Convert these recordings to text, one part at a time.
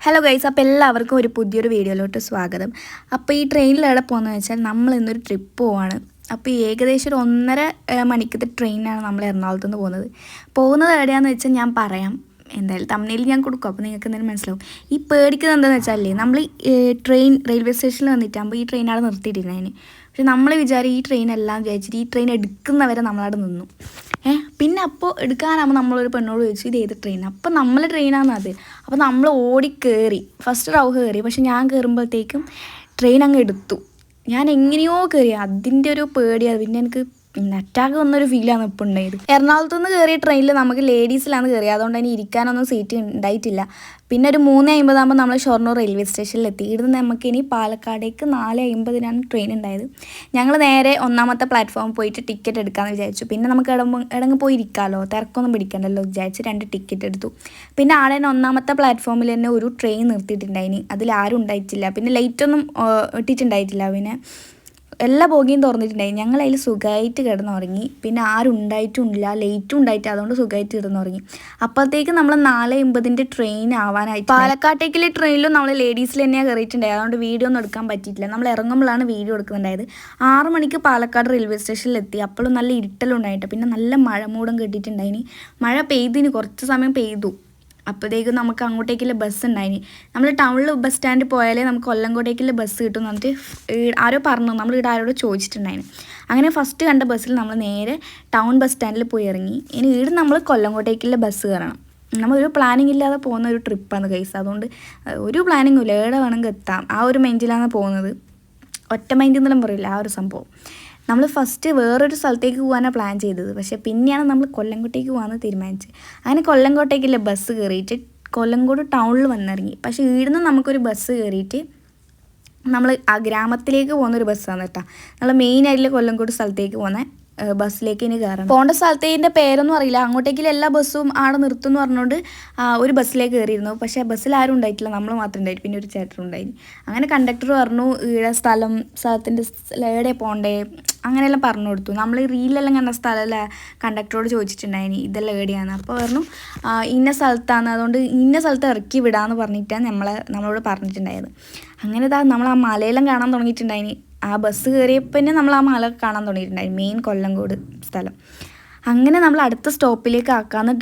Hello guys, അപ്പോൾ എല്ലാവർക്കും ഒരു പുതിയൊരു വീഡിയോയിലോട്ട് സ്വാഗതം. അപ്പോൾ ഈ ട്രെയിനിൽ എവിടെ പോകുന്നതെന്ന് വെച്ചാൽ നമ്മൾ ഇന്നൊരു ട്രിപ്പ് പോവാണ്. അപ്പോൾ ഏകദേശം ഒരു 1.5 മണിക്കത്തെ ട്രെയിനാണ് നമ്മൾ എറണാകുളത്ത് നിന്ന് പോകുന്നത് എവിടെയാണെന്ന് വെച്ചാൽ ഞാൻ പറയാം. എന്തായാലും തമിഴിൽ ഞാൻ കൊടുക്കും, അപ്പോൾ നിങ്ങൾക്ക് എന്തെങ്കിലും മനസ്സിലാവും. ഈ പേടിക്കുന്നത് എന്താണെന്ന് വെച്ചാൽ നമ്മൾ റെയിൽവേ സ്റ്റേഷനിൽ വന്നിട്ടാകുമ്പോൾ ഈ ട്രെയിൻ അവിടെ നിർത്തിയിട്ടിരുന്നതിന്. പക്ഷെ നമ്മൾ ഈ ട്രെയിനെല്ലാം വിചാരിച്ചിട്ട് ഈ ട്രെയിൻ എടുക്കുന്നവരെ നമ്മളവിടെ നിന്നു. പിന്നെ അപ്പോൾ എടുക്കാനാകുമ്പോൾ നമ്മളൊരു പെണ്ണോട് ചോദിച്ചു ഇത് ഏത് ട്രെയിൻ. അപ്പോൾ നമ്മളെ ട്രെയിനാണെന്നത്. അപ്പോൾ നമ്മൾ ഓടിക്കേറി ഫസ്റ്റ് റൗ കയറി. പക്ഷെ ഞാൻ കയറുമ്പോഴത്തേക്കും ട്രെയിൻ അങ്ങ് എടുത്തു. ഞാൻ എങ്ങനെയോ കയറി, അതിൻ്റെ ഒരു പേടിയാണ്. പിന്നെ എനിക്ക് അറ്റാക്ക് വന്നൊരു ഫീലാണ് ഇപ്പോൾ ഉണ്ടായത്. എറണാകുളത്ത് നിന്ന് കയറിയ ട്രെയിനിൽ നമുക്ക് ലേഡീസിലാണ് കയറിയത്, അതുകൊണ്ട് തന്നെ ഇരിക്കാനൊന്നും സീറ്റ് ഉണ്ടായിട്ടില്ല. പിന്നെ ഒരു 3:50 നമ്മൾ ഷൊർണൂർ റെയിൽവേ സ്റ്റേഷനിലെത്തി. ഇവിടുന്ന് നമുക്ക് ഇനി പാലക്കാടേക്ക് 4:50 ട്രെയിൻ ഉണ്ടായത്. ഞങ്ങൾ നേരെ 1ാമത്തെ പ്ലാറ്റ്ഫോമിൽ പോയിട്ട് ടിക്കറ്റ് എടുക്കാമെന്ന് വിചാരിച്ചു. പിന്നെ നമുക്ക് എടങ്ങ് പോയി ഇരിക്കാമല്ലോ, തിരക്കൊന്നും പിടിക്കണ്ടല്ലോ വിചാരിച്ച് 2 ടിക്കറ്റ് എടുത്തു. പിന്നെ ആടെ തന്നെ 1ാമത്തെ പ്ലാറ്റ്ഫോമിൽ തന്നെ ഒരു ട്രെയിൻ നിർത്തിയിട്ടുണ്ടായിന്, അതിലാരും ഉണ്ടായിട്ടില്ല. പിന്നെ ലൈറ്റൊന്നും ഇട്ടിട്ടുണ്ടായിട്ടില്ല. പിന്നെ എല്ലാ ബോഗിയും തുറന്നിട്ടുണ്ടായി. ഞങ്ങൾ അതിൽ സുഖമായിട്ട് കിടന്നുറങ്ങി. പിന്നെ ആരും ഉണ്ടായിട്ടുമില്ല, ലേറ്റും ഉണ്ടായിട്ട്, അതുകൊണ്ട് സുഖമായിട്ട് കിടന്നുറങ്ങി. അപ്പോഴത്തേക്ക് നമ്മൾ 4:50 ട്രെയിൻ ആവാനായി. പാലക്കാട്ടേക്കുള്ള ട്രെയിനിലും നമ്മൾ ലേഡീസിൽ തന്നെയാണ് കയറിയിട്ടുണ്ടായത്, അതുകൊണ്ട് വീഡിയോ ഒന്നും എടുക്കാൻ പറ്റിയിട്ടില്ല. നമ്മൾ ഇറങ്ങുമ്പോഴാണ് വീഡിയോ എടുക്കുന്നുണ്ടായത്. 6 മണിക്ക് പാലക്കാട് റെയിൽവേ സ്റ്റേഷനിലെത്തി. അപ്പോഴും നല്ല ഇരുട്ടലുണ്ടായിട്ട്, പിന്നെ നല്ല മഴ മൂടം കെട്ടിയിട്ടുണ്ടായിന്. മഴ പെയ്തിന്, കുറച്ച് സമയം പെയ്തു. അപ്പോഴത്തേക്കും നമുക്ക് അങ്ങോട്ടേക്കുള്ള ബസ് ഉണ്ടായിന്. നമ്മൾ ടൗണിൽ ബസ് സ്റ്റാൻഡിൽ പോയാലേ നമുക്ക് കൊല്ലങ്കോട്ടേക്കുള്ള ബസ് കിട്ടും എന്ന് പറഞ്ഞിട്ട് ആരോ പറഞ്ഞു. നമ്മൾ ഇവിടെ ആരോട് ചോദിച്ചിട്ടുണ്ടായിന്. അങ്ങനെ ഫസ്റ്റ് കണ്ട ബസ്സിൽ നമ്മൾ നേരെ ടൗൺ ബസ് സ്റ്റാൻഡിൽ പോയി ഇറങ്ങി. ഇനി ഇവിടെ നമ്മൾ കൊല്ലങ്കോട്ടേക്കുള്ള ബസ് കയറണം. നമ്മളൊരു പ്ലാനിങ് ഇല്ലാതെ പോകുന്ന ഒരു ട്രിപ്പാണ് ഗൈസ്. അതുകൊണ്ട് ഒരു പ്ലാനിങ്ങും ഇല്ല, എവിടെ വേണമെങ്കിൽ എത്താം, ആ ഒരു മൈൻഡിലാണ് പോകുന്നത്. ഒറ്റ മൈൻഡിൽ നിന്നും പറയില്ല ആ ഒരു സംഭവം. നമ്മൾ ഫസ്റ്റ് വേറൊരു സ്ഥലത്തേക്ക് പോകാനാണ് പ്ലാൻ ചെയ്തത്, പക്ഷേ പിന്നെയാണ് നമ്മൾ കൊല്ലങ്കോട്ടേക്ക് പോകാമെന്ന് തീരുമാനിച്ചത്. അങ്ങനെ കൊല്ലങ്കോട്ടേക്കുള്ള ബസ് കയറിയിട്ട് കൊല്ലങ്കോട് ടൗണിൽ വന്നിറങ്ങി. പക്ഷേ ഇവിടുന്ന് നമുക്കൊരു ബസ് കയറിയിട്ട് നമ്മൾ ആ ഗ്രാമത്തിലേക്ക് പോകുന്നൊരു ബസ്സാണ് കേട്ടോ. നമ്മൾ മെയിനായിട്ടുള്ള കൊല്ലങ്കോട് സ്ഥലത്തേക്ക് പോകുന്ന ബസ്സിലേക്ക് ഇനി കയറണം. പോകേണ്ട സ്ഥലത്തേൻ്റെ പേരൊന്നും അറിയില്ല. അങ്ങോട്ടേക്കുള്ള എല്ലാ ബസ്സും ആടെ നിർത്തും എന്ന് പറഞ്ഞുകൊണ്ട് ഒരു ബസ്സിലേക്ക് കയറിയിരുന്നു. പക്ഷേ ബസ്സിൽ ആരും ഉണ്ടായിട്ടില്ല, നമ്മൾ മാത്രം ഉണ്ടായിട്ട്. പിന്നെ ഒരു ചേട്ടൻ ഉണ്ടായിരുന്നു. അങ്ങനെ കണ്ടക്ടർ പറഞ്ഞു ഈടെ സ്ഥലത്തിൻ്റെ എവിടെ പോകണ്ടേ അങ്ങനെയെല്ലാം പറഞ്ഞു കൊടുത്തു. നമ്മൾ ഈ റീലെല്ലാം കണ്ട സ്ഥലമല്ല കണ്ടക്ടറോട് ചോദിച്ചിട്ടുണ്ടായിനി ഇതെല്ലാം എവിടെയാണ്. അപ്പോൾ പറഞ്ഞു ഇന്ന സ്ഥലത്താണ്, അതുകൊണ്ട് ഇന്ന സ്ഥലത്ത് ഇറക്കി വിടാമെന്ന് പറഞ്ഞിട്ടാണ് നമ്മളോട് പറഞ്ഞിട്ടുണ്ടായത്. അങ്ങനെ നമ്മൾ ആ മലയെല്ലാം കാണാൻ തുടങ്ങിയിട്ടുണ്ടായിനി. ആ ബസ് കയറിയപ്പോൾ തന്നെ നമ്മൾ ആ മല കാണാൻ തുടങ്ങിയിട്ടുണ്ടായി, മെയിൻ കൊല്ലങ്കോട് സ്ഥലം. അങ്ങനെ നമ്മൾ അടുത്ത സ്റ്റോപ്പിലേക്ക് ആക്കാമെന്ന്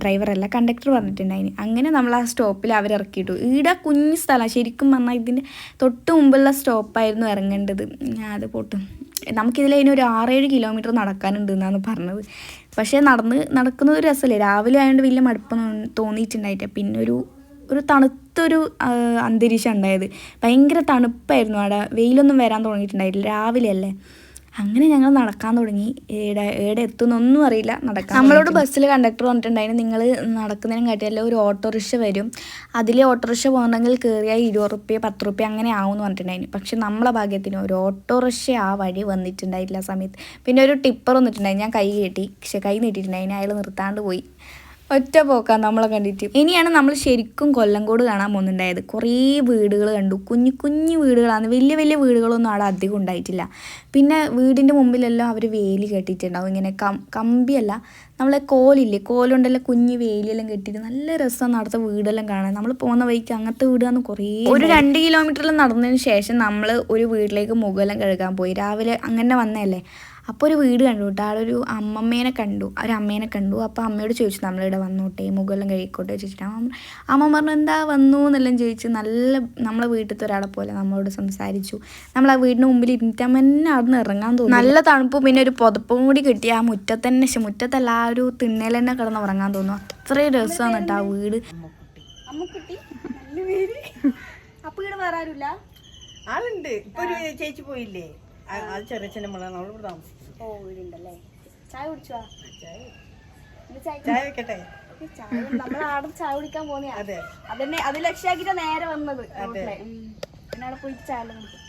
ഡ്രൈവറല്ല കണ്ടക്ടർ പറഞ്ഞിട്ടുണ്ടായിന്. അങ്ങനെ നമ്മൾ ആ സ്റ്റോപ്പിൽ അവരിറക്കിയിട്ടു. ഈടെ കുഞ്ഞു സ്ഥലം, ശരിക്കും പറഞ്ഞാൽ ഇതിൻ്റെ തൊട്ട് മുമ്പുള്ള സ്റ്റോപ്പായിരുന്നു ഇറങ്ങേണ്ടത്. അത് പോട്ടും നമുക്കിതിലതിന് ഒരു 6-7 കിലോമീറ്റർ നടക്കാനുണ്ട് എന്നാണ് പറഞ്ഞത്. പക്ഷേ നടക്കുന്നത് രസമല്ലേ, രാവിലെ ആയതുകൊണ്ട് വലിയ മടുപ്പൊന്നും തോന്നിയിട്ടുണ്ടായിട്ടില്ല. പിന്നെ ഒരു തണുത്തൊരു അന്തരീക്ഷം ഉണ്ടായത്. ഭയങ്കര തണുപ്പായിരുന്നു അവിടെ, വെയിലൊന്നും വരാൻ തുടങ്ങിയിട്ടുണ്ടായിട്ടില്ല, രാവിലെ അല്ലേ. അങ്ങനെ ഞങ്ങൾ നടക്കാൻ തുടങ്ങി. എവിടെ എത്തുന്നൊന്നും അറിയില്ല, നടക്കാൻ. നമ്മളോട് ബസ്സിൽ കണ്ടക്ടർ പറഞ്ഞിട്ടുണ്ടായിരുന്നു നിങ്ങൾ നടക്കുന്നതിനും കാട്ടിയല്ല ഒരു ഓട്ടോറിക്ഷ വരും, അതിൽ ഓട്ടോറിക്ഷ പോകണമെങ്കിൽ കയറിയാൽ 20 റുപ്യ 10 റുപ്യ അങ്ങനെ ആവുമെന്ന് പറഞ്ഞിട്ടുണ്ടായിരുന്നു. പക്ഷെ നമ്മളെ ഭാഗ്യത്തിന് ഒരു ഓട്ടോറിക്ഷ ആ വഴി വന്നിട്ടുണ്ടായിട്ടില്ല ആ സമയത്ത്. പിന്നെ ഒരു ടിപ്പർ വന്നിട്ടുണ്ടായി, ഞാൻ കൈ നീട്ടിയിട്ടുണ്ടായിരുന്നു, അയാൾ നിർത്താണ്ട് പോയി. ഒറ്റ പോക്കാം നമ്മളെ കണ്ടിട്ട്. ഇനിയാണ് നമ്മൾ ശരിക്കും കൊല്ലങ്കോട് കാണാൻ പോകുന്നുണ്ടായത്. കുറേ വീടുകൾ കണ്ടു, കുഞ്ഞു വീടുകളാണ്, വലിയ വീടുകളൊന്നും അവിടെ അധികം ഉണ്ടായിട്ടില്ല. പിന്നെ വീടിൻ്റെ മുമ്പിലെല്ലാം അവർ വേലി കെട്ടിയിട്ടുണ്ടാവും, ഇങ്ങനെ കമ്പിയല്ല, നമ്മളെ കോലുണ്ടല്ലോ, കുഞ്ഞു വേലിയെല്ലാം കെട്ടിയിട്ട് നല്ല രസമാണ് അവിടുത്തെ വീടെല്ലാം കാണാൻ. നമ്മൾ പോകുന്ന വഴിക്ക് അങ്ങനത്തെ വീടാണ് കുറേ. ഒരു 2 കിലോമീറ്ററെല്ലാം നടന്നതിന് ശേഷം നമ്മൾ ഒരു വീട്ടിലേക്ക് മുഖമെല്ലാം കഴുകാൻ പോയി. രാവിലെ അങ്ങനെ വന്നതല്ലേ. അപ്പോൾ ഒരു വീട് കണ്ടു കേട്ടോ, അവിടെ ഒരു അമ്മമ്മേനെ കണ്ടു. അപ്പോൾ അമ്മയോട് ചോദിച്ചു നമ്മളിവിടെ വന്നോട്ടെ മുഖമെല്ലാം കഴിക്കോട്ടെ ചോദിച്ചിട്ട് അമ്മ പറഞ്ഞു എന്താ വന്നു എന്നെല്ലാം ചോദിച്ചു. നമ്മളെ വീട്ടിലത്തെ ഒരാളെ പോലെ നമ്മളോട് സംസാരിച്ചു. നമ്മൾ ആ വീടിന് മുമ്പിൽ ഇരുന്നിട്ട് അമ്മ തന്നെ അവിടെ നിന്ന് ഇറങ്ങാൻ തോന്നി. നല്ല തണുപ്പും പിന്നെ ഒരു പുതപ്പും കൂടി കിട്ടി. ആ മുറ്റത്തല്ല ആ ഒരു തിണ്ണയിൽ തന്നെ കിടന്ന് ഉറങ്ങാൻ തോന്നും, അത്രയും രസമാണ് കേട്ടോ ആ വീട്. അപ്പൊ ഇവിടെ വേറെ ആരുമില്ല, ആളുണ്ട്. ഇപ്പൊ ഒരു ചേച്ചി പോയില്ലേ, അത് ചെറിയ നമ്മളിവിടെ താമസിക്കും. ഓ വീടുണ്ടല്ലേ. ചായ കുടിച്ചോ? ചായ വെക്കട്ടെ? നമ്മൾ ആടെ ചായ കുടിക്കാൻ പോന്നെയാ. അതന്നെ അത് ലക്ഷ്യാക്കിട്ടാ നേരെ വന്നത്. പിന്നെ അവിടെ പോയിട്ട് ചായ കുടിക്കും.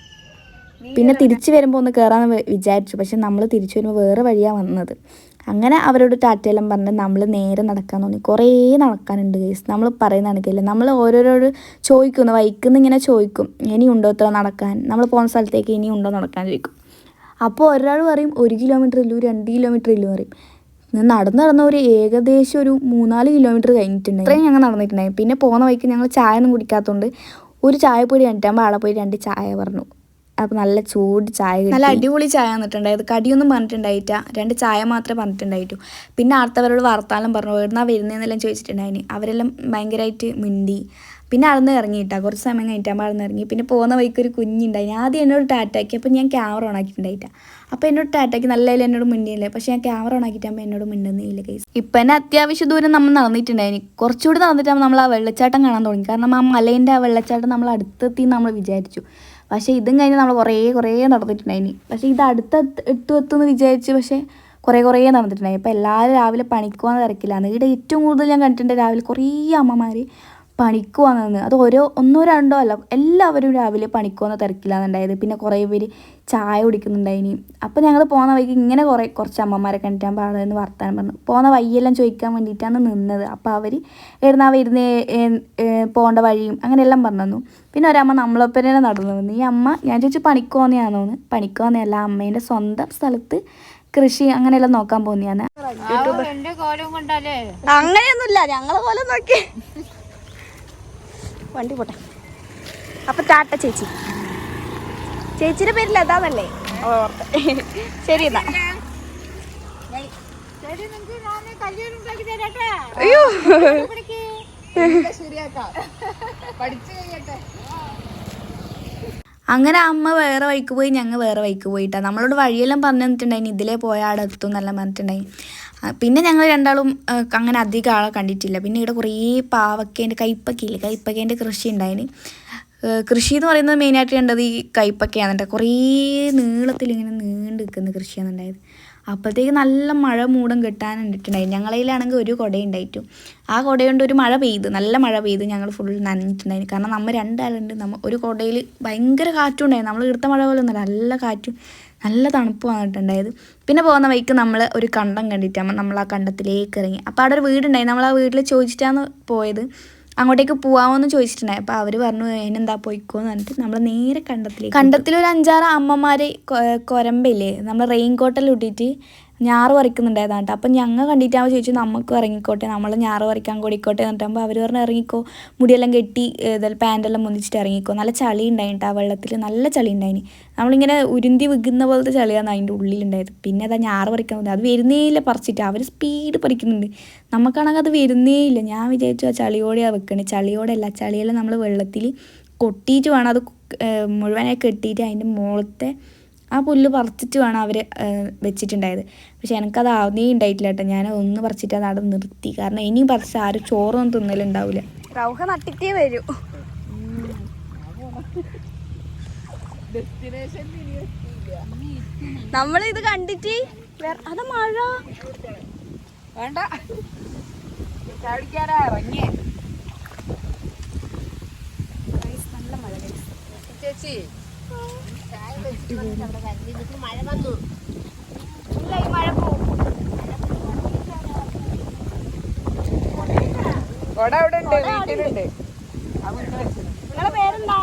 പിന്നെ തിരിച്ചു വരുമ്പോൾ ഒന്ന് കയറാമെന്ന് വിചാരിച്ചു, പക്ഷെ നമ്മൾ തിരിച്ചു വരുമ്പോൾ വേറെ വഴിയാണ് വന്നത്. അങ്ങനെ അവരോട് ടാറ്റയെല്ലാം പറഞ്ഞ് നമ്മൾ നേരെ നടക്കാൻ തോന്നി. കുറേ നടക്കാനുണ്ട് ഗൈസ്. നമ്മൾ പറയുന്ന കണക്കില്ല, നമ്മൾ ഓരോരോട് ചോദിക്കുന്നു, വൈക്കുന്ന ഇങ്ങനെ ചോദിക്കും ഇനിയുണ്ടോ ഇത്ര നടക്കാൻ, നമ്മൾ പോകുന്ന സ്ഥലത്തേക്ക് ഇനിയുണ്ടോ നടക്കാൻ ചോദിക്കും. അപ്പോൾ ഒരാൾ പറയും 1 കിലോമീറ്റർ ഇല്ലൂ 2 കിലോമീറ്റർ ഇല്ലൂ പറയും. നടന്ന് ഒരു ഏകദേശം ഒരു 3-4 കിലോമീറ്റർ കഴിഞ്ഞിട്ടുണ്ട്. ഇത്രയും ഞങ്ങൾ നടന്നിട്ടുണ്ടായി. പിന്നെ പോകുന്ന വഴിക്ക് ഞങ്ങൾ ചായ ഒന്നും കുടിക്കാത്തതുകൊണ്ട് ഒരു ചായപ്പൊടി കണ്ടിട്ടാകുമ്പോൾ ആളെ പോയി 2 ചായ പറഞ്ഞു. അപ്പോൾ നല്ല ചൂട് ചായ കിട്ടി. നല്ല അടിപൊളി ചായ തന്നിട്ടുണ്ടായത്. കടിയൊന്നും പറഞ്ഞിട്ടുണ്ടായിട്ട, 2 ചായ മാത്രമേ പറഞ്ഞിട്ടുണ്ടായിട്ടു. പിന്നെ അടുത്തവരോട് വർത്താനം പറഞ്ഞു, എവിടുന്നാ വരുന്നതെന്നെല്ലാം ചോദിച്ചിട്ടുണ്ടായിന്. അവരെല്ലാം ഭയങ്കരമായിട്ട് മിണ്ടി. പിന്നെ അവിടുന്ന് ഇറങ്ങിയിട്ടാ, കുറച്ച് സമയം കഴിഞ്ഞിട്ടാകുമ്പോൾ അവിടുന്ന് ഇറങ്ങി. പിന്നെ പോകുന്ന വഴിക്ക് ഒരു കുഞ്ഞുണ്ടായി. ആദ്യം എന്നോട് ടാറ്റാക്കി. അപ്പോൾ ഞാൻ ക്യാമറ ഓൺ ആക്കിയിട്ടുണ്ടായിട്ടാ. അപ്പോൾ എന്നോട് ടാറ്റാക്കി നല്ലതിൽ എന്നോട് മിണ്ടിയില്ലേ. പക്ഷേ ഞാൻ ക്യാമറ ഓൺ ആക്കിയിട്ടാകുമ്പോൾ എന്നോട് മിണ്ടുന്നില്ല കേസ്. ഇപ്പം തന്നെ അത്യാവശ്യം ദൂരം നമ്മൾ നടന്നിട്ടുണ്ടായിന്. കുറച്ചുകൂടി നടന്നിട്ടാകുമ്പോൾ നമ്മൾ ആ വെള്ളച്ചാട്ടം കാണാൻ തുടങ്ങി. കാരണം ആ മലേൻ്റെ ആ വെള്ളച്ചാട്ടം നമ്മൾ അടുത്തെത്തി നമ്മൾ വിചാരിച്ചു. പക്ഷേ ഇതും കഴിഞ്ഞ് നമ്മൾ കുറേ നടന്നിട്ടുണ്ടായിന്. പക്ഷേ ഇത് എത്തുമെന്ന് വിചാരിച്ചു. പക്ഷേ കുറേ നടന്നിട്ടുണ്ടായി. അപ്പോൾ എല്ലാവരും രാവിലെ പണിക്ക് പോകുന്ന തിരക്കിലാണ്. ഇവിടെ ഏറ്റവും കൂടുതൽ ഞാൻ കണ്ടിട്ടുണ്ട് രാവിലെ കുറേ അമ്മമാർ പണിക്ക് വന്നതെന്ന്. അത് 1-2 അല്ല, എല്ലാവരും രാവിലെ പണിക്ക് പോകുന്ന തിരക്കിലാണ് ഉണ്ടായത്. പിന്നെ കുറേ പേര് ചായ കുടിക്കുന്നുണ്ടായിനി. അപ്പോൾ ഞങ്ങൾ പോകുന്ന വഴിക്ക് ഇങ്ങനെ കുറച്ച് അമ്മമാരെ കണ്ടിട്ടാകുമ്പോൾ അവിടെ നിന്ന് വർത്താനം പറഞ്ഞു. പോകുന്ന വഴിയെല്ലാം ചോദിക്കാൻ വേണ്ടിയിട്ടാണ് നിന്നത്. അപ്പോൾ അവർ എവിടുന്നാ പോകേണ്ട വഴിയും അങ്ങനെയെല്ലാം പറഞ്ഞു തന്നു. പിന്നെ ഒരമ്മ നമ്മളൊപ്പം തന്നെ നടന്നു വന്നു. ഈ അമ്മ ഞാൻ ചോദിച്ചു പണിക്ക് പോകുന്നതാണോന്ന്. പണിക്ക് പോകുന്നതല്ല, അമ്മേൻ്റെ സ്വന്തം സ്ഥലത്ത് കൃഷി അങ്ങനെയെല്ലാം നോക്കാൻ പോകുന്നതാണ്. അങ്ങനെയൊന്നുമില്ല, ഞങ്ങളെ പോലെ നോക്കി വണ്ടി പോട്ടെ. അപ്പൊ ടാറ്റ ചേച്ചി. ചേച്ചിയുടെ പേര് ലതാന്നല്ലേ? ശരി എന്നാ. അയ്യോ അങ്ങനെ അമ്മ വേറെ വഴിക്ക് പോയി, ഞങ്ങൾ വേറെ വഴിക്ക് പോയിട്ടാ. നമ്മളോട് വഴിയെല്ലാം പറഞ്ഞു തന്നിട്ടുണ്ടായിന്, ഇതിലേ പോയാൽ അവിടെ എത്തും എന്നെല്ലാം പറഞ്ഞിട്ടുണ്ടായി. പിന്നെ ഞങ്ങൾ രണ്ടാളും അങ്ങനെ അധികം ആളെ കണ്ടിട്ടില്ല. പിന്നെ ഇവിടെ കുറേ കൈപ്പക്കയില്ലേ, കൃഷി ഉണ്ടായിന്. കൃഷി എന്ന് പറയുന്നത് മെയിനായിട്ട് കണ്ടത് ഈ കൈപ്പക്കയാണ്. കുറേ നീളത്തിൽ ഇങ്ങനെ നീണ്ടു നിൽക്കുന്ന കൃഷിയാണ് ഉണ്ടായത്. അപ്പോഴത്തേക്ക് നല്ല മഴ മൂടം കിട്ടാനുണ്ടിട്ടുണ്ടായി. ഞങ്ങളതിലാണെങ്കിൽ ഒരു കുട ഉണ്ടായിട്ടു. ആ കുട കൊണ്ട് ഒരു നല്ല മഴ പെയ്ത് ഞങ്ങൾ ഫുൾ നനഞ്ഞിട്ടുണ്ടായി. കാരണം നമ്മൾ 2 ആളുണ്ട്. ഒരു കുടയിൽ ഭയങ്കര കാറ്റും ഉണ്ടായി. നമ്മൾ എടുത്ത മഴ പോലെ ഒന്നുമല്ല, നല്ല കാറ്റും നല്ല തണുപ്പ് വന്നിട്ടുണ്ടായത്. പിന്നെ പോകുന്ന വഴിക്ക് നമ്മൾ ഒരു കണ്ടം കണ്ടിട്ടാകുമ്പോൾ നമ്മൾ ആ കണ്ടത്തിലേക്ക് ഇറങ്ങി. അപ്പോൾ അവിടെ ഒരു വീടുണ്ടായി. നമ്മൾ ആ വീട്ടിൽ ചോദിച്ചിട്ടാണ് പോയത്, അങ്ങോട്ടേക്ക് പോകാമെന്ന് ചോദിച്ചിട്ടുണ്ടായി. അപ്പോൾ അവർ പറഞ്ഞു അതിനെന്താ പോയിക്കോന്ന് പറഞ്ഞിട്ട് നമ്മൾ നേരെ കണ്ടത്തിലൊരു 5-6 അമ്മമാർ കൊരമ്പയില്ലേ, നമ്മൾ റെയിൻ കോട്ടെല്ലാം ഇട്ടിട്ട് ഞാറ് പറിക്കുന്നുണ്ടായതാണ് കേട്ടോ. അപ്പം ഞങ്ങൾ കണ്ടിട്ടാകുമ്പോൾ ചോദിച്ചു നമുക്ക് ഇറങ്ങിക്കോട്ടെ, നമ്മൾ ഞാറ് പറിക്കാൻ കൂടിക്കോട്ടെ എന്നിട്ടാകുമ്പോൾ അവർ പറഞ്ഞു ഇറങ്ങിക്കോ, മുടിയെല്ലാം കെട്ടി പാൻറ്റെല്ലാം മുന്നിച്ചിട്ട് ഇറങ്ങിക്കോ. നല്ല ചളി ഉണ്ടായിട്ടോ ആ വെള്ളത്തിൽ, നല്ല ചളി ഉണ്ടായിന്. നമ്മളിങ്ങനെ ഉരുന്തി വിൽക്കുന്ന പോലത്തെ ചളിയാണ് അതിൻ്റെ ഉള്ളിലുണ്ടായത്. പിന്നെ അതാ ഞാറ് പറിക്കാൻ പോകുന്നത്, അത് വരുന്നേ ഇല്ല പറിച്ചിട്ട്. അവർ സ്പീഡ് പറിക്കുന്നുണ്ട്, നമുക്കാണെങ്കിൽ അത് വരുന്നേ ഇല്ല. ഞാൻ വിചാരിച്ചു ആ ചളിയോടെയാണ് വെക്കണേ. ചളിയോടെയല്ല, ചളിയെല്ലാം നമ്മൾ വെള്ളത്തിൽ കൊട്ടിയിട്ട് വേണം അത് മുഴുവനായി കെട്ടിയിട്ട് അതിൻ്റെ മുകളത്തെ ആ പുല്ല് പറിച്ചിട്ട് വേണം അവർ വെച്ചിട്ടുണ്ടായത്. പക്ഷെ എനിക്കത് ആവുന്നേ ഉണ്ടായിട്ടില്ല കേട്ടോ. ഞാൻ ഒന്ന് പറിച്ചിട്ട് അത് അവിടെ നിർത്തി. കാരണം ഇനിയും പറിച്ച് ആരും ചോറൊന്നും തിന്നലുണ്ടാവില്ല. റൗഹ നട്ടിട്ടേ വരൂ. നമ്മളിത് കണ്ടിട്ട് അത് മഴ വേണ്ട നല്ല മഴ ചേച്ചി. മഴ വന്നു, മഴ പോവും. നിങ്ങളെ പേരെന്താ?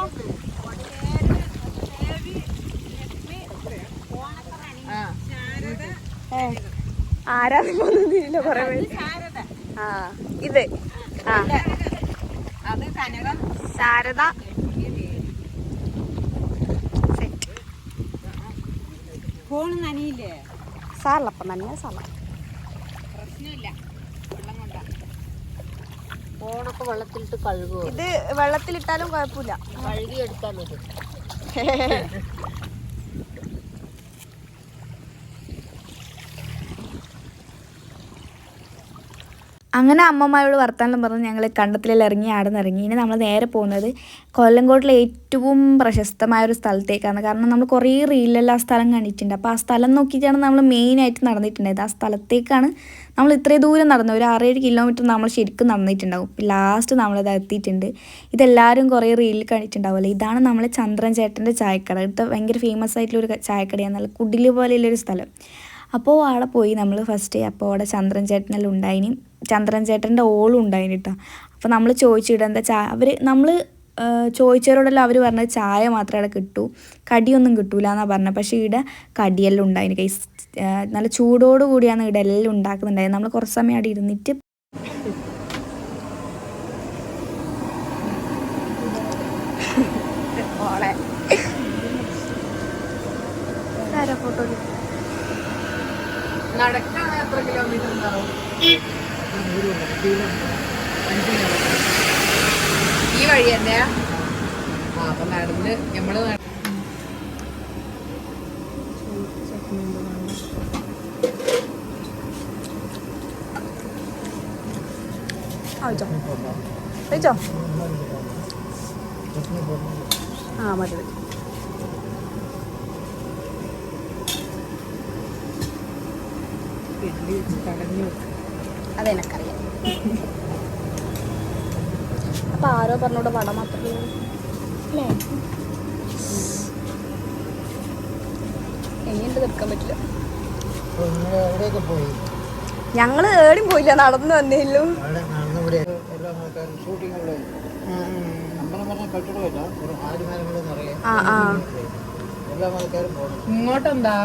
ആരാന്നില്ല കൊറേ പേര്. ആ ഇത് ശാരദ. ഫോണ് നനയില്ലേ? സാറല്ലപ്പം തന്നെ സാറ പ്രശ്നമില്ല, വെള്ളം കൊണ്ടാ. ഫോണൊക്കെ വെള്ളത്തിലിട്ട് കഴുകുക. ഇത് വെള്ളത്തിലിട്ടാലും കുഴപ്പമില്ല, കഴുകി എടുത്താൽ മതി. അങ്ങനെ അമ്മമാരോട് വർത്താനം പറഞ്ഞ് ഞങ്ങൾ കണ്ടത്തിലെല്ലാം ഇറങ്ങി ആടെ നിന്ന് ഇറങ്ങി. ഇനി നമ്മൾ നേരെ പോകുന്നത് കൊല്ലങ്കോട്ടിലെ ഏറ്റവും പ്രശസ്തമായൊരു സ്ഥലത്തേക്കാണ്. കാരണം നമ്മൾ കുറേ റീലിലെല്ലാം ആ സ്ഥലം കണ്ടിട്ടുണ്ട്. അപ്പോൾ ആ സ്ഥലം നോക്കിയിട്ടാണ് നമ്മൾ മെയിനായിട്ട് നടന്നിട്ടുണ്ടായത്. ആ സ്ഥലത്തേക്കാണ് നമ്മൾ ഇത്രയും ദൂരം നടന്നത്. ഒരു 6-7 കിലോമീറ്റർ നമ്മൾ ശരിക്കും നടന്നിട്ടുണ്ടാവും. ലാസ്റ്റ് നമ്മളത് എത്തിയിട്ടുണ്ട്. ഇതെല്ലാവരും കുറേ റീലിൽ കണ്ടിട്ടുണ്ടാവുമല്ലോ. ഇതാണ് നമ്മളെ ചന്ദ്രൻ ചേട്ടൻ്റെ ചായക്കട. ഇവിടുത്തെ ഭയങ്കര ഫേമസ് ആയിട്ടുള്ളൊരു ചായക്കടയാണ്, നല്ല കുടിൽ പോലെയുള്ളൊരു സ്ഥലം. അപ്പോൾ അവിടെ പോയി നമ്മൾ ഫസ്റ്റ്. അപ്പോൾ അവിടെ ചന്ദ്രൻ ചേട്ടനെല്ലാം ഉണ്ടായിന്, ചന്ദ്രൻ ചേട്ടൻ്റെ ഓളും ഉണ്ടായിന് കേട്ടോ. അപ്പോൾ നമ്മൾ ചോദിച്ചിട്ട് എന്താ നമ്മൾ ചോദിച്ചവരോടെല്ലാം അവർ പറഞ്ഞത് ചായ മാത്രമേ അവിടെ കിട്ടൂ, കടിയൊന്നും കിട്ടൂല എന്നാണ് പറഞ്ഞത്. പക്ഷേ ഇവിടെ കടിയെല്ലാം ഉണ്ടായിന് കൈസ്. നല്ല ചൂടോട് കൂടിയാണ് ഇവിടെ എല്ലാം ഉണ്ടാക്കുന്നുണ്ടായത്. നമ്മൾ കുറച്ച് സമയം അവിടെ ഇരുന്നിട്ട് ഫോട്ടോ നടക്കാൻ എത്ര കിലോമീറ്റർ ഉണ്ടാവും? ഈ വഴി തന്നെയാ? അപ്പൊ നടന്ന് നമ്മള് കഴിച്ചോ? ആ മതി. അതെനിക്കറിയാം. അപ്പൊ ആരോ പറഞ്ഞോട് വട മാത്രമേ അല്ലേ? എങ്ങനെയുണ്ട് തീർക്കാൻ പറ്റില്ല. ഞങ്ങള് ഏടിയും പോയില്ല, നടന്നു വന്നേല്ലോ. ഇങ്ങോട്ടെന്താ?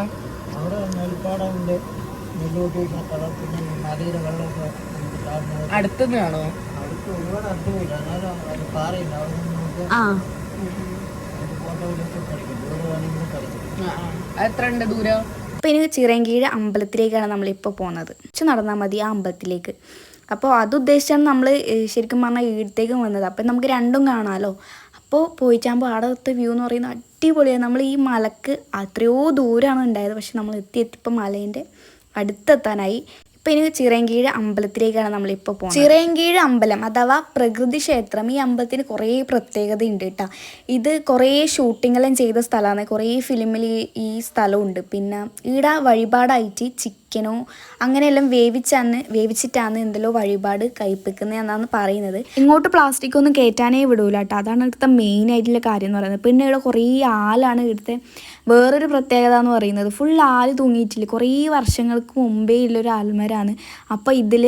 അടുത്തുനിന്നാണോ? എത്ര ഉണ്ട് ദൂരം? അപ്പോൾ ഇനി ചിറയൻകീഴ് അമ്പലത്തിലേക്കാണ് നമ്മളിപ്പോൾ പോകുന്നത്. നടന്നാൽ മതി ആ അമ്പലത്തിലേക്ക്. അപ്പോൾ അത് ഉദ്ദേശിച്ചാണ് നമ്മൾ ശരിക്കും പറഞ്ഞാൽ ഈടത്തേക്ക് വന്നത്. അപ്പം നമുക്ക് രണ്ടും കാണാമല്ലോ. അപ്പോൾ പോയിട്ടാകുമ്പോൾ അവിടുത്തെ വ്യൂ എന്ന് പറയുന്നത് അടിപൊളിയാണ്. നമ്മൾ ഈ മലക്ക് എത്രയോ ദൂരമാണ് ഉണ്ടായത്, പക്ഷെ നമ്മൾ എത്തിയപ്പോൾ മലേൻ്റെ അടുത്തെത്താനായി. ഇപ്പം ഇനി ചിറയൻകീഴ് അമ്പലത്തിലേക്കാണ് നമ്മളിപ്പോൾ പോകുന്നത്. ചിറയൻകീഴ് അമ്പലം അഥവാ പ്രകൃതി ക്ഷേത്രം. ഈ അമ്പലത്തിന് കുറേ പ്രത്യേകത ഉണ്ട് കേട്ടോ. ഇത് കുറേ ഷൂട്ടിങ്ങെല്ലാം ചെയ്ത സ്ഥലമാണ്. കുറേ ഫിലിമിൽ ഈ സ്ഥലമുണ്ട്. പിന്നെ ഈടെ വഴിപാടായിട്ട് ചിക്കനോ അങ്ങനെയെല്ലാം വേവിച്ചിട്ടാണ് എന്തെല്ലോ വഴിപാട് കഴിപ്പിക്കുന്നതെന്നാണ് പറയുന്നത്. ഇങ്ങോട്ട് പ്ലാസ്റ്റിക് ഒന്നും കയറ്റാനേ വിടൂല കേട്ടോ. അതാണ് ഇവിടുത്തെ മെയിൻ ആയിട്ടുള്ള കാര്യം എന്ന് പറയുന്നത്. പിന്നെ ഇവിടെ കുറേ ആലാണ് ഇവിടുത്തെ വേറൊരു പ്രത്യേകത എന്ന് പറയുന്നത്. ഫുൾ ആല് തൂങ്ങിയിട്ടില്ല. കുറേ വർഷങ്ങൾക്ക് മുമ്പേ ഉള്ളൊരു ആൽമരാണ്. അപ്പോൾ ഇതിൽ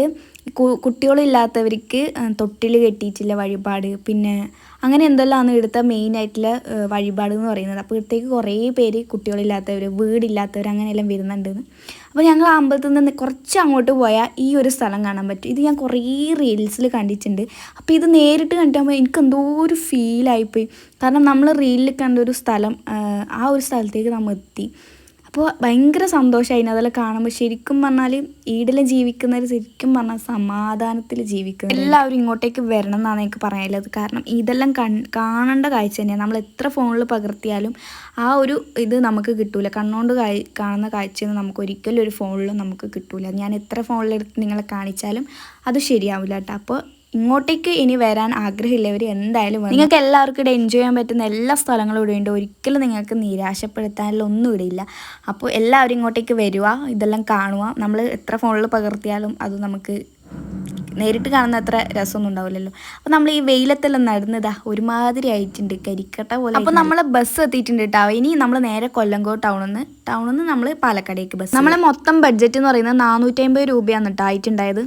കുട്ടികളില്ലാത്തവർക്ക് തൊട്ടിൽ കെട്ടിയിട്ടില്ല വഴിപാട്. പിന്നെ അങ്ങനെ എന്തെല്ലാമാണ് ഇവിടുത്തെ മെയിനായിട്ടുള്ള വഴിപാട് എന്ന് പറയുന്നത്. അപ്പോൾ ഇവിടത്തേക്ക് കുറേ പേര് കുട്ടികളില്ലാത്തവർ, വീടില്ലാത്തവർ അങ്ങനെയെല്ലാം വരുന്നുണ്ടെന്ന്. അപ്പോൾ ഞങ്ങൾ ആ അമ്പലത്തിൽ നിന്ന് കുറച്ച് അങ്ങോട്ട് പോയാൽ ഈ ഒരു സ്ഥലം കാണാൻ പറ്റും. ഇത് ഞാൻ കുറേ റീൽസിൽ കണ്ടിട്ടുണ്ട്. അപ്പോൾ ഇത് നേരിട്ട് കണ്ടിട്ടാകുമ്പോൾ എനിക്ക് എന്തോ ഒരു ഫീലായിപ്പോയി. കാരണം നമ്മൾ റീലിൽ കണ്ട ഒരു സ്ഥലം, ആ ഒരു സ്ഥലത്തേക്ക് നമ്മൾ എത്തി. അപ്പോൾ ഭയങ്കര സന്തോഷമായി അതെല്ലാം കാണുമ്പോൾ. ശരിക്കും പറഞ്ഞാൽ ഈടെല്ലാം ജീവിക്കുന്നവർ ശരിക്കും പറഞ്ഞാൽ സമാധാനത്തിൽ ജീവിക്കുന്നത്. എല്ലാവരും ഇങ്ങോട്ടേക്ക് വരണം എന്നാണ് എനിക്ക് പറയാനുള്ളത്. കാരണം ഇതെല്ലാം കാണേണ്ട കാഴ്ച തന്നെയാണ്. നമ്മൾ എത്ര ഫോണിൽ പകർത്തിയാലും ആ ഒരു ഇത് നമുക്ക് കിട്ടൂല. കണ്ണുകൊണ്ട് കാണുന്ന കാഴ്ചയൊന്നും നമുക്ക് ഒരിക്കലും ഒരു ഫോണിലും നമുക്ക് കിട്ടൂല. ഞാൻ എത്ര ഫോണിലെടുത്ത് നിങ്ങളെ കാണിച്ചാലും അത് ശരിയാവില്ല കേട്ടോ. അപ്പോൾ ഇങ്ങോട്ടേക്ക് ഇനി വരാൻ ആഗ്രഹമില്ലവർ എന്തായാലും നിങ്ങൾക്ക് എല്ലാവർക്കും ഇവിടെ എൻജോയ് ചെയ്യാൻ പറ്റുന്ന എല്ലാ സ്ഥലങ്ങളും ഇവിടെ ഉണ്ട്. ഒരിക്കലും നിങ്ങൾക്ക് നിരാശപ്പെടുത്താനുള്ള ഒന്നും ഇവിടെ ഇല്ല. അപ്പോൾ എല്ലാവരും ഇങ്ങോട്ടേക്ക് വരിക, ഇതെല്ലാം കാണുക. നമ്മൾ എത്ര ഫോണിൽ പകർത്തിയാലും അത് നമുക്ക് നേരിട്ട് കാണുന്ന അത്ര രസമൊന്നും ഉണ്ടാവില്ലല്ലോ. അപ്പോൾ നമ്മൾ ഈ വെയിലത്തെല്ലാം നടന്നതാ ഒരുമാതിരി ആയിട്ടുണ്ട്, കരിക്കട്ട പോലെ. അപ്പോൾ നമ്മൾ ബസ് എത്തിയിട്ടുണ്ട് കേട്ടോ. ഇനി നമ്മൾ നേരെ കൊല്ലങ്കോട് ടൗണിൽ നിന്ന് നമ്മൾ പാലക്കാടേക്ക് ബസ്. നമ്മളെ മൊത്തം ബഡ്ജറ്റ് എന്ന് പറയുന്നത് 450 രൂപയാണ് കേട്ടോ ആയിട്ടുണ്ടായത്.